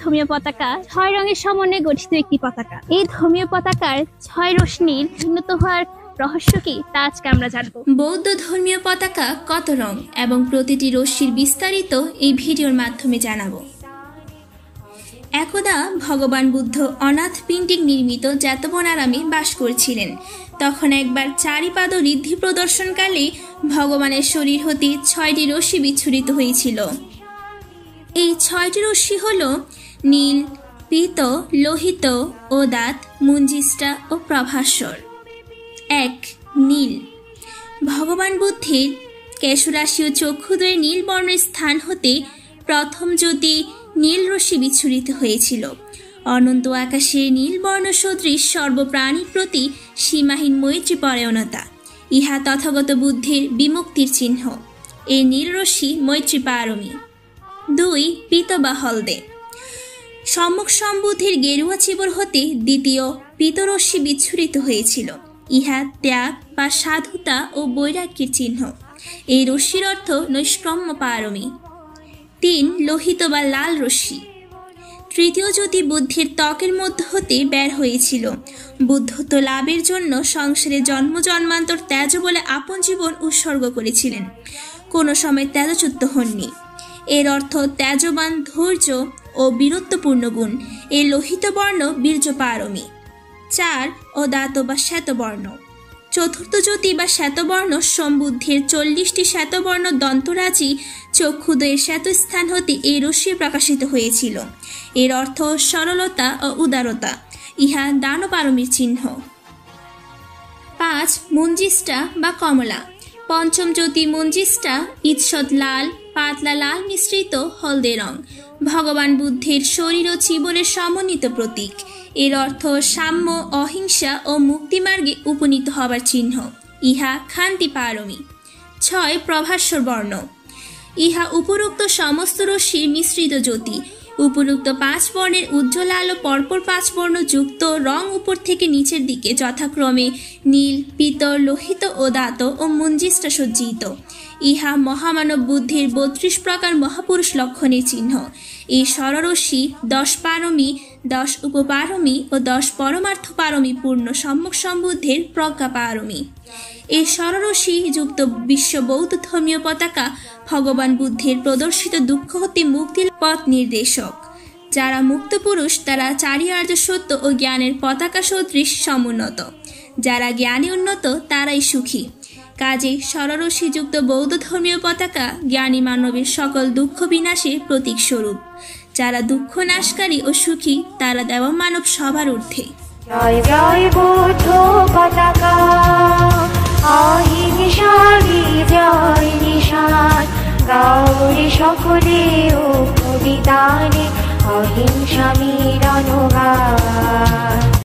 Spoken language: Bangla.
ধর্মীয় পতাকা 6 রঙের সমন্বয়ে গঠিত একটি পতাকা। এই ধর্মীয় পতাকার 6 রশ্মির ভিন্নত হওয়ার রহস্য কি তা আজকে আমরা জানবো। বৌদ্ধ ধর্মীয় পতাকা কত রং এবং প্রতিটি রশ্মির বিস্তারিত এই ভিডিওর মাধ্যমে জানাবো। একদা ভগবান বুদ্ধ অনাথ পিণ্ডিক নির্মিত জেতবন আরামে বাস করছিলেন। তখন একবার চারিপাদ ঋদ্ধি প্রদর্শনকালে ভগবানের শরীর হতে 6টি রশ্মি বিচ্ছুরিত হয়েছিল। এই 6টি রশ্মি হল নীল, পীত, লোহিত, ওদাত, মুঞ্জিষ্টা ও প্রভাস্বর। 1. নীল। ভগবান বুদ্ধের কেশরাশি ও চক্ষুদ্বয়ের নীল বর্ণের স্থান হতে প্রথম জ্যোতি নীল রশ্মি বিচ্ছুরিত হয়েছিল। অনন্ত আকাশে নীল বর্ণ সদৃশ সর্বপ্রাণীর প্রতি সীমাহীন মৈত্রীপরায়ণতা, ইহা তথাগত বুদ্ধের বিমুক্তির চিহ্ন। এই নীল রশ্মি মৈত্রী পারমী। 2. পীত বা হলদে। সম্মুখ সম্বুদ্ধির গেরুয়া চিবর হতে দ্বিতীয় পীতরশ্মি বিচ্ছুরিত হয়েছিল। ইহা ত্যাগ বা সাধুতা ও বৈরাগ্যের চিহ্ন। এই রশ্মির অর্থ নৈষ্ক্রম্য পারমী। 3. লোহিত বা লাল রশ্মি। তৃতীয় জ্যোতি বুদ্ধের ত্বকের মধ্য হতে বের হয়েছিল। বুদ্ধত্ব লাভের জন্য সংসারে জন্ম জন্মান্তর ত্যাজ বলে আপন জীবন উৎসর্গ করেছিলেন। কোনো সময় ত্যাজচ্যুত হননি। এর অর্থ ত্যাজবান, ধৈর্য ও বীরত্বপূর্ণ গুণ। এই লোহিত বর্ণ বীর্য পারমী। 4. ওদাত বা শ্বেতবর্ণ। চতুর্থ জ্যোতি বা শ্বেতবর্ণ সম্বুদ্ধের 40টি শ্বেতবর্ণ দন্তরাজি চক্ষুদ্বয়ের শ্বেতস্থান হতে এই রশ্মি প্রকাশিত হয়েছিল। এর অর্থ সরলতা ও উদারতা, ইহা দানপারমীর চিহ্ন। 5. মুঞ্জিষ্টা বা কমলা। পঞ্চম জ্যোতি মুঞ্জিষ্টা ঈষৎ লাল, পাতলা লাল মিশ্রিত হলদে রং। ভগবান বুদ্ধের শরীর ও জীবনের সমন্বিত প্রতীক। এর অর্থ সাম্য, অহিংসা ও মুক্তিমার্গে উপনীত হবার চিহ্ন, ইহা খান্তি পারমী। 6. প্রভাস্বর বর্ণ। ইহা উপরোক্ত সমস্ত রশ্মির মিশ্রিত জ্যোতি। উপরোক্ত 5 বর্ণের উজ্জ্বল আলো পরপর 5 বর্ণ যুক্ত রং উপর থেকে নিচের দিকে যথাক্রমে নীল, পীত, লোহিত, ওদাত ও মুঞ্জিষ্টা সজ্জিত। ইহা মহামানব বুদ্ধির 32 প্রকার মহাপুরুষ লক্ষণের চিহ্ন। এই স্বররশ্মি 10 পারমী, 10 উপপারমী ও 10 পরমার্থ পারমী পূর্ণ সম্মুখ সম্বুদ্ধের প্রজ্ঞা পারমী। এই স্বররশ্মি যুক্ত বিশ্ব বৌদ্ধ ধর্মীয় পতাকা ভগবান বুদ্ধের প্রদর্শিত দুঃখ হতে মুক্তির পথ নির্দেশক। যারা মুক্ত পুরুষ তারা চারি আর্য সত্য ও জ্ঞানের পতাকা সদৃশ সমুন্নত। যারা জ্ঞানে উন্নত তারাই সুখী। কাজে স্বররশ্মি যুক্ত বৌদ্ধ ধর্মীয় পতাকা জ্ঞানী মানবের সকল দুঃখ বিনাশের প্রতীক স্বরূপ। যারা দুঃখ নাশকারী ও সুখী তারা দেব মানব সবার ঊর্ধ্বে। জয় জয় বুদ্ধ পতাকা, অহিংসার বিজয় নিশান। গাও রে সকলে ও বিদানে, অহিংসা